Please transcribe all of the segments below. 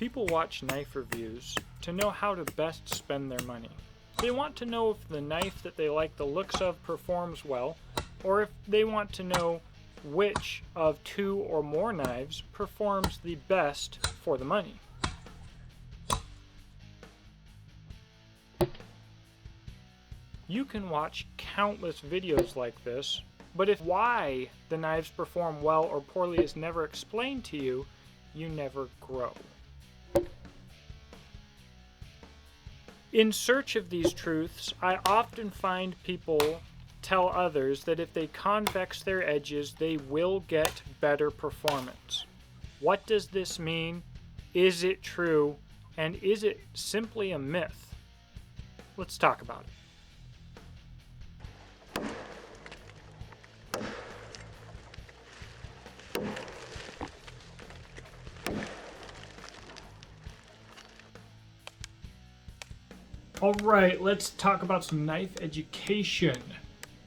People watch knife reviews to know how to best spend their money. They want to know if the knife that they like the looks of performs well, or if they want to know which of two or more knives performs the best for the money. You can watch countless videos like this, but if why the knives perform well or poorly is never explained to you, you never grow. In search of these truths, I often find people tell others that if they convex their edges, they will get better performance. What does this mean? Is it true? And is it simply a myth? Let's talk about it. All right, let's talk about some knife education.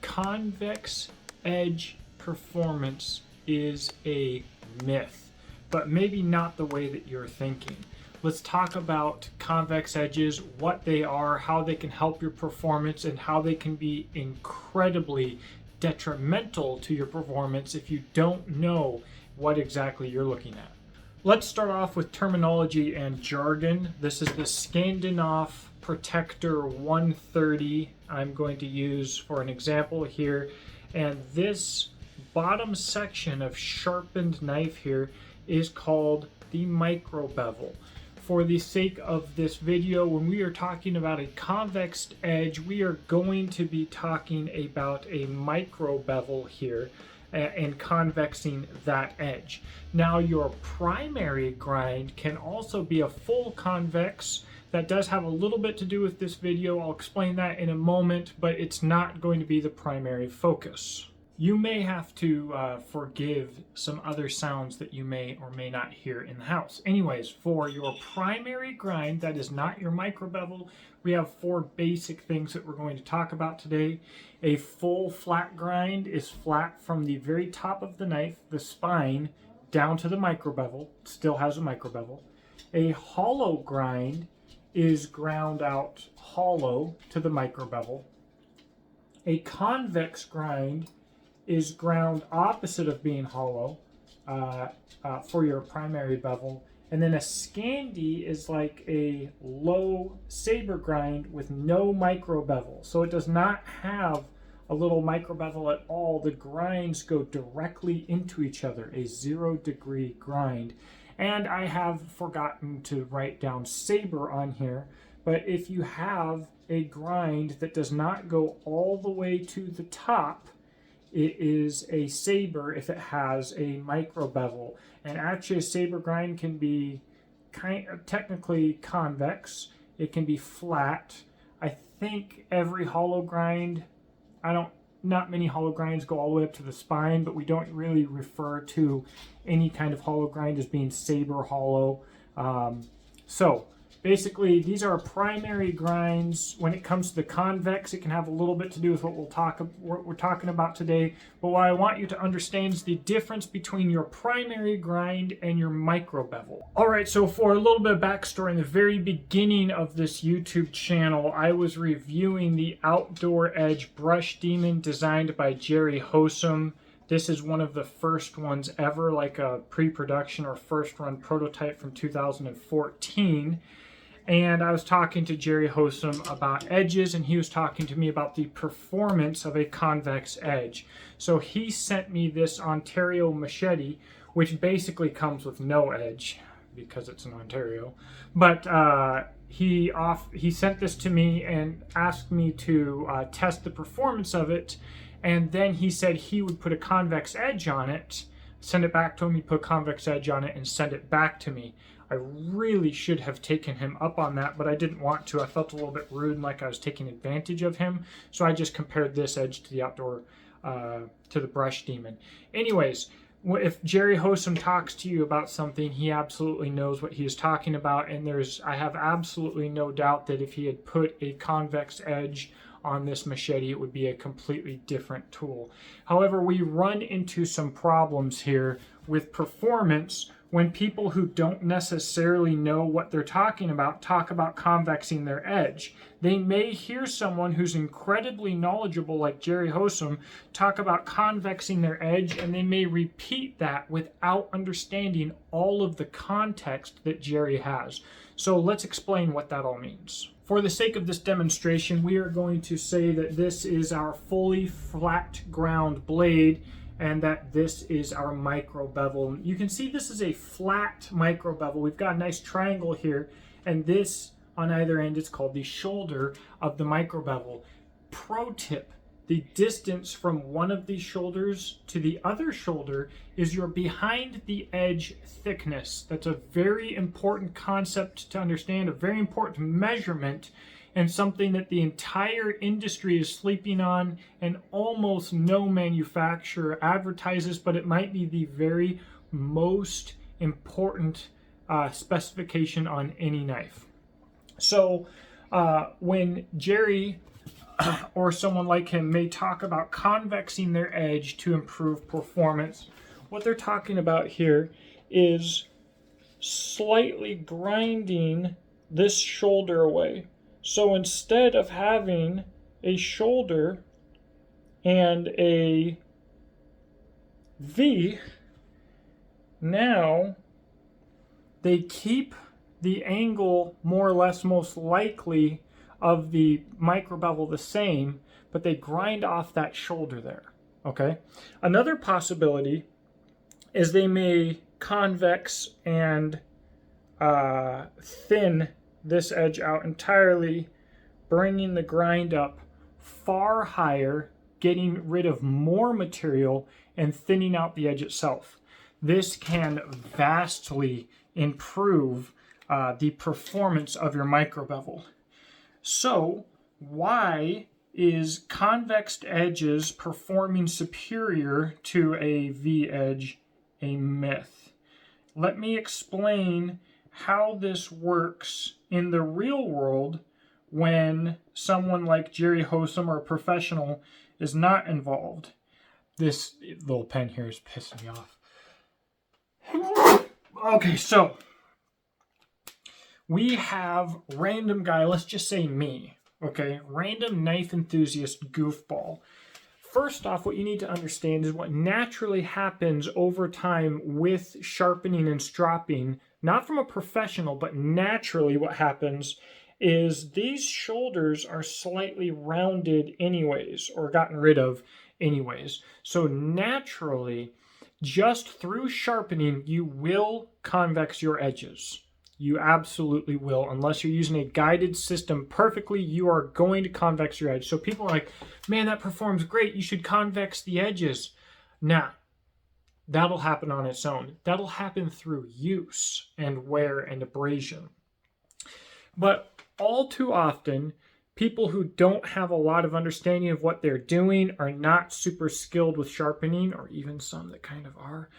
Convex edge performance is a myth, but maybe not the way that you're thinking. Let's talk about convex edges, what they are, how they can help your performance, and how they can be incredibly detrimental to your performance if you don't know what exactly you're looking at. Let's start off with terminology and jargon. This is the Scandinavia Protector 130 I'm going to use for an example here, and this bottom section of sharpened knife here is called the micro bevel. For the sake of this video, when we are talking about a convexed edge, we are going to be talking about a micro bevel here and convexing that edge. Now, your primary grind can also be a full convex. That does have a little bit to do with this video. I'll explain that in a moment, but it's not going to be the primary focus. You may have to forgive some other sounds that you may or may not hear in the house. Anyways, for your primary grind, that is not your micro bevel, we have four basic things that we're going to talk about today. A full flat grind is flat from the very top of the knife, the spine, down to the micro bevel. It still has a micro bevel. A hollow grind is ground out hollow to the micro bevel. A convex grind is ground opposite of being hollow for your primary bevel. And then a Scandi is like a low saber grind with no micro bevel. So it does not have a little micro bevel at all. The grinds go directly into each other, a 0-degree grind. And I have forgotten to write down saber on here, but if you have a grind that does not go all the way to the top, it is a saber if it has a micro bevel. And actually a saber grind can be kind of technically convex. It can be flat. I think every hollow grind, not many hollow grinds go all the way up to the spine, but we don't really refer to any kind of hollow grind as being saber hollow. So basically, these are primary grinds. When it comes to the convex, it can have a little bit to do with what we're talking about today. But what I want you to understand is the difference between your primary grind and your micro bevel. All right, so for a little bit of backstory, in the very beginning of this YouTube channel, I was reviewing the Outdoor Edge Brush Demon designed by Jerry Hosum. This is one of the first ones ever, like a pre-production or first run prototype from 2014. And I was talking to Jerry Hosum about edges, and he was talking to me about the performance of a convex edge. So he sent me this Ontario machete, which basically comes with no edge because it's an Ontario. But he sent this to me and asked me to test the performance of it. And then he said he would put a convex edge on it, send it back to him, he'd put a convex edge on it, and send it back to me. I really should have taken him up on that, but I didn't want to. I felt a little bit rude and like I was taking advantage of him. So I just compared this edge to the to the Brush Demon. Anyways, if Jerry Hosum talks to you about something, he absolutely knows what he is talking about. And I have absolutely no doubt that if he had put a convex edge on this machete, it would be a completely different tool. However, we run into some problems here with performance when people who don't necessarily know what they're talking about talk about convexing their edge. They may hear someone who's incredibly knowledgeable, like Jerry Hosum, talk about convexing their edge, and they may repeat that without understanding all of the context that Jerry has. So let's explain what that all means. For the sake of this demonstration, we are going to say that this is our fully flat ground blade, and that this is our micro bevel. You can see this is a flat micro bevel. We've got a nice triangle here, and this on either end is called the shoulder of the micro bevel. Pro tip: the distance from one of these shoulders to the other shoulder is your behind the edge thickness. That's a very important concept to understand, a very important measurement, and something that the entire industry is sleeping on, and almost no manufacturer advertises, but it might be the very most important specification on any knife. So when Jerry or someone like him may talk about convexing their edge to improve performance, what they're talking about here is slightly grinding this shoulder away. So instead of having a shoulder and a V, now they keep the angle more or less most likely of the micro bevel the same, but they grind off that shoulder there. Okay. Another possibility is they may convex and thin this edge out entirely, bringing the grind up far higher, getting rid of more material, and thinning out the edge itself. This can vastly improve the performance of your micro bevel. So why is convexed edges performing superior to a V edge a myth? Let me explain how this works in the real world when someone like Jerry Hosum or a professional is not involved. This little pen here is pissing me off. Okay, so we have random guy, let's just say me, okay? Random knife enthusiast goofball. First off, what you need to understand is what naturally happens over time with sharpening and stropping, not from a professional, but naturally what happens is these shoulders are slightly rounded anyways, or gotten rid of anyways. So naturally, just through sharpening, you will convex your edges. You absolutely will. Unless you're using a guided system perfectly, you are going to convex your edge. So people are like, man, that performs great. You should convex the edges. Nah, that'll happen on its own. That'll happen through use and wear and abrasion. But all too often, people who don't have a lot of understanding of what they're doing, are not super skilled with sharpening, or even some that kind of are,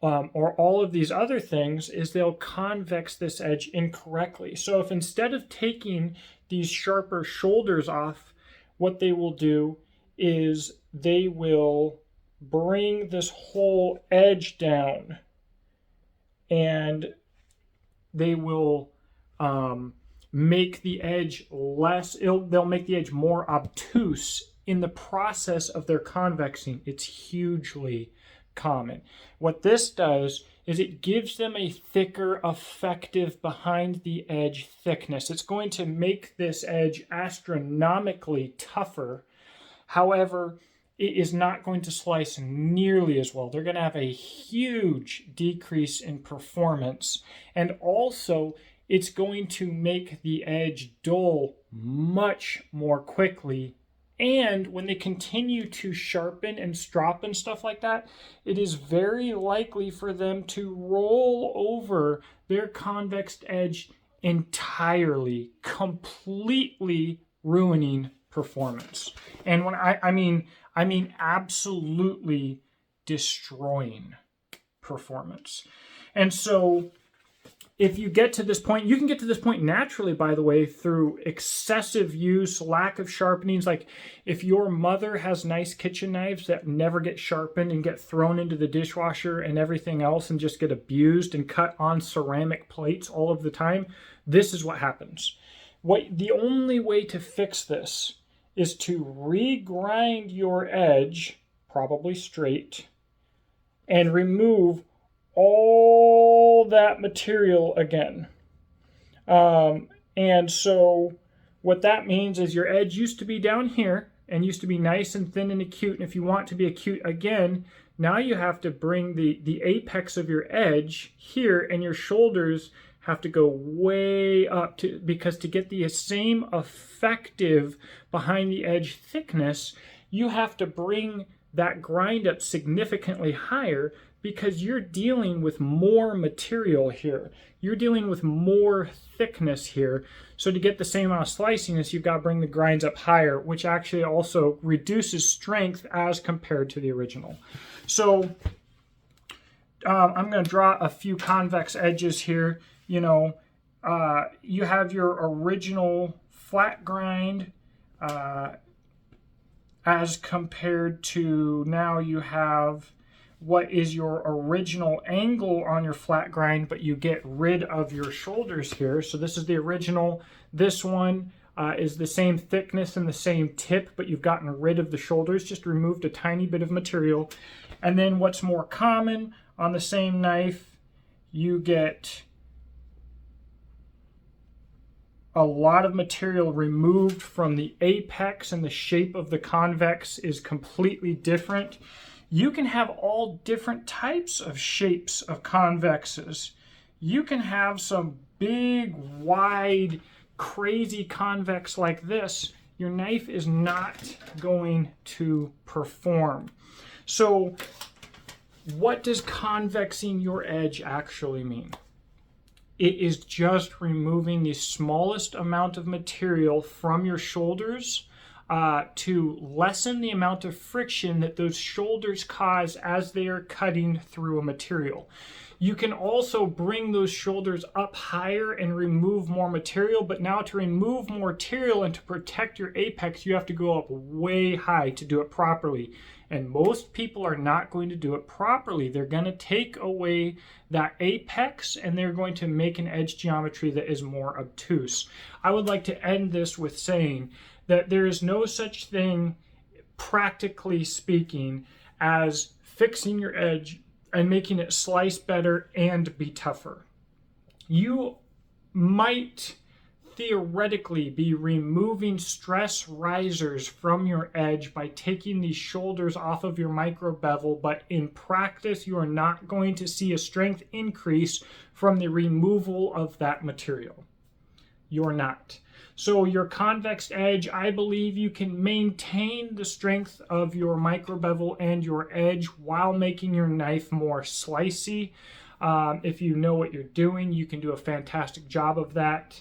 or all of these other things, is they'll convex this edge incorrectly. So if instead of taking these sharper shoulders off, what they will do is they will bring this whole edge down, and they will make the edge less, they'll make the edge more obtuse in the process of their convexing. It's hugely common. What this does is it gives them a thicker, effective behind the edge thickness. It's going to make this edge astronomically tougher. However, it is not going to slice nearly as well. They're going to have a huge decrease in performance, and also it's going to make the edge dull much more quickly. And when they continue to sharpen and strop and stuff like that, it is very likely for them to roll over their convexed edge entirely, completely ruining performance. And when I mean absolutely destroying performance. And so if you get to this point, you can get to this point naturally, by the way, through excessive use, lack of sharpenings. Like if your mother has nice kitchen knives that never get sharpened and get thrown into the dishwasher and everything else and just get abused and cut on ceramic plates all of the time, this is what happens. The only way to fix this is to regrind your edge, probably straight, and remove all that material again. And so what that means is your edge used to be down here and used to be nice and thin and acute. And if you want to be acute again, now you have to bring the apex of your edge here, and your shoulders have to go way up because to get the same effective behind the edge thickness, you have to bring that grind up significantly higher, because you're dealing with more material here. You're dealing with more thickness here. So to get the same amount of sliciness, you've got to bring the grinds up higher, which actually also reduces strength as compared to the original. So I'm going to draw a few convex edges here. You have your original flat grind as compared to now you have what is your original angle on your flat grind, but you get rid of your shoulders here. So this is the original. This one is the same thickness and the same tip, but you've gotten rid of the shoulders, just removed a tiny bit of material. And then what's more common on the same knife, you get a lot of material removed from the apex, and the shape of the convex is completely different. You can have all different types of shapes of convexes. You can have some big, wide, crazy convex like this. Your knife is not going to perform. So what does convexing your edge actually mean? It is just removing the smallest amount of material from your shoulders to lessen the amount of friction that those shoulders cause as they are cutting through a material. You can also bring those shoulders up higher and remove more material, but now to remove more material and to protect your apex, you have to go up way high to do it properly. And most people are not going to do it properly. They're going to take away that apex and they're going to make an edge geometry that is more obtuse. I would like to end this with saying that there is no such thing, practically speaking, as fixing your edge and making it slice better and be tougher. You might theoretically be removing stress risers from your edge by taking these shoulders off of your micro bevel, but in practice you are not going to see a strength increase from the removal of that material. You're not. So your convex edge, I believe you can maintain the strength of your micro bevel and your edge while making your knife more slicey. If you know what you're doing, you can do a fantastic job of that.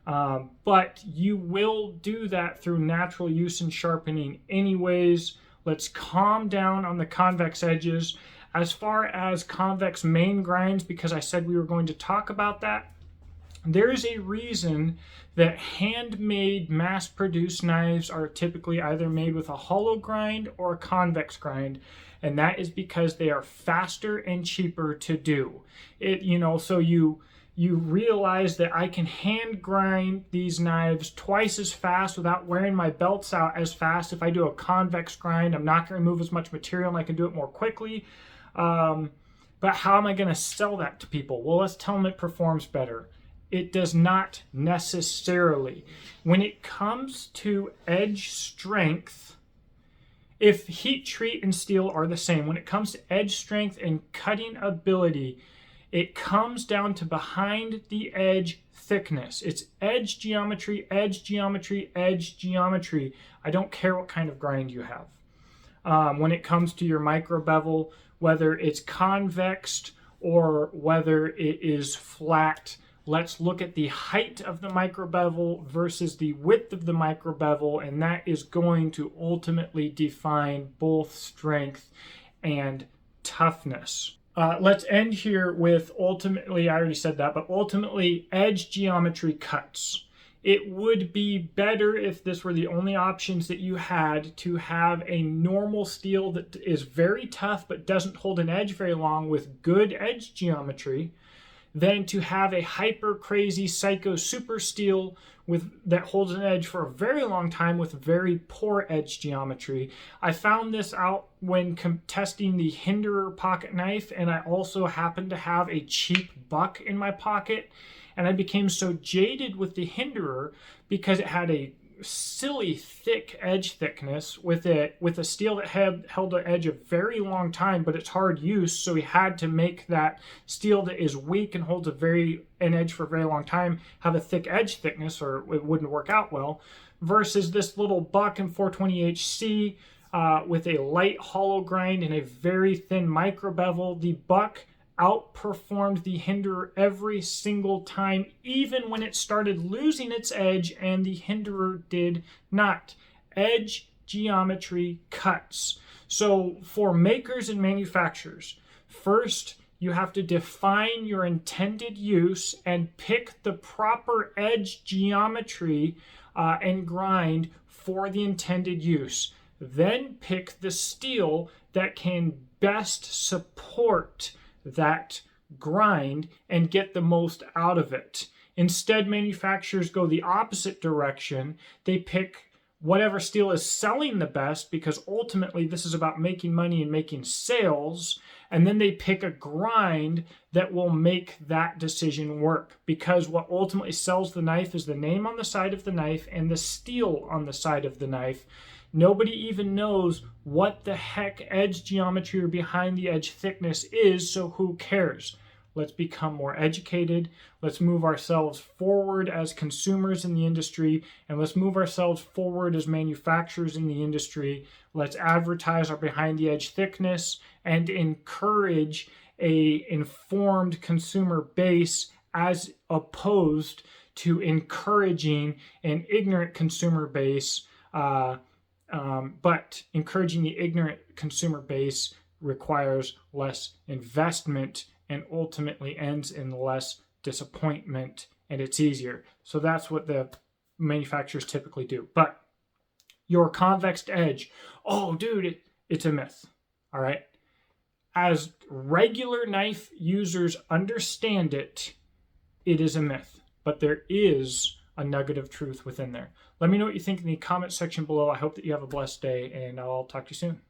But you will do that through natural use and sharpening anyways. Let's calm down on the convex edges. As far as convex main grinds, because I said we were going to talk about that, there is a reason that handmade mass-produced knives are typically either made with a hollow grind or a convex grind, and that is because they are faster and cheaper to do. So you realize that I can hand grind these knives twice as fast without wearing my belts out as fast. If I do a convex grind, I'm not going to remove as much material and I can do it more quickly. But how am I going to sell that to people? Well, let's tell them it performs better. It does not necessarily. When it comes to edge strength, if heat treat and steel are the same, when it comes to edge strength and cutting ability, it comes down to behind the edge thickness. It's edge geometry, edge geometry, edge geometry. I don't care what kind of grind you have. When it comes to your micro bevel, whether it's convexed or whether it is flat, let's look at the height of the micro bevel versus the width of the micro bevel, and that is going to ultimately define both strength and toughness. Let's end here with ultimately, I already said that, but ultimately edge geometry cuts. It would be better if this were the only options that you had, to have a normal steel that is very tough but doesn't hold an edge very long with good edge geometry, than to have a hyper crazy psycho super steel that holds an edge for a very long time with very poor edge geometry. I found this out when testing the Hinderer pocket knife, and I also happened to have a cheap buck in my pocket, and I became so jaded with the Hinderer because it had a silly thick edge thickness with a steel that held an edge a very long time, but it's hard use, so we had to make that steel that is weak and holds an edge for a very long time have a thick edge thickness, or it wouldn't work out well, versus this little buck in 420HC with a light hollow grind and a very thin micro bevel. The buck outperformed the Hinderer every single time, even when it started losing its edge, and the Hinderer did not. Edge geometry cuts. So for makers and manufacturers, first you have to define your intended use and pick the proper edge geometry and grind for the intended use. Then pick the steel that can best support that grind and get the most out of it. Instead, manufacturers go the opposite direction. They pick whatever steel is selling the best, because ultimately this is about making money and making sales, and then they pick a grind that will make that decision work, because what ultimately sells the knife is the name on the side of the knife and the steel on the side of the knife. Nobody even knows what the heck edge geometry or behind the edge thickness is, so who cares? Let's become more educated. Let's move ourselves forward as consumers in the industry, and let's move ourselves forward as manufacturers in the industry. Let's advertise our behind the edge thickness and encourage a informed consumer base, as opposed to encouraging an ignorant consumer base. But encouraging the ignorant consumer base requires less investment and ultimately ends in less disappointment, and it's easier. So that's what the manufacturers typically do. But your convexed edge, oh dude, it's a myth. All right. As regular knife users understand it, it is a myth. But there is a nugget of truth within there. Let me know what you think in the comment section below. I hope that you have a blessed day, and I'll talk to you soon.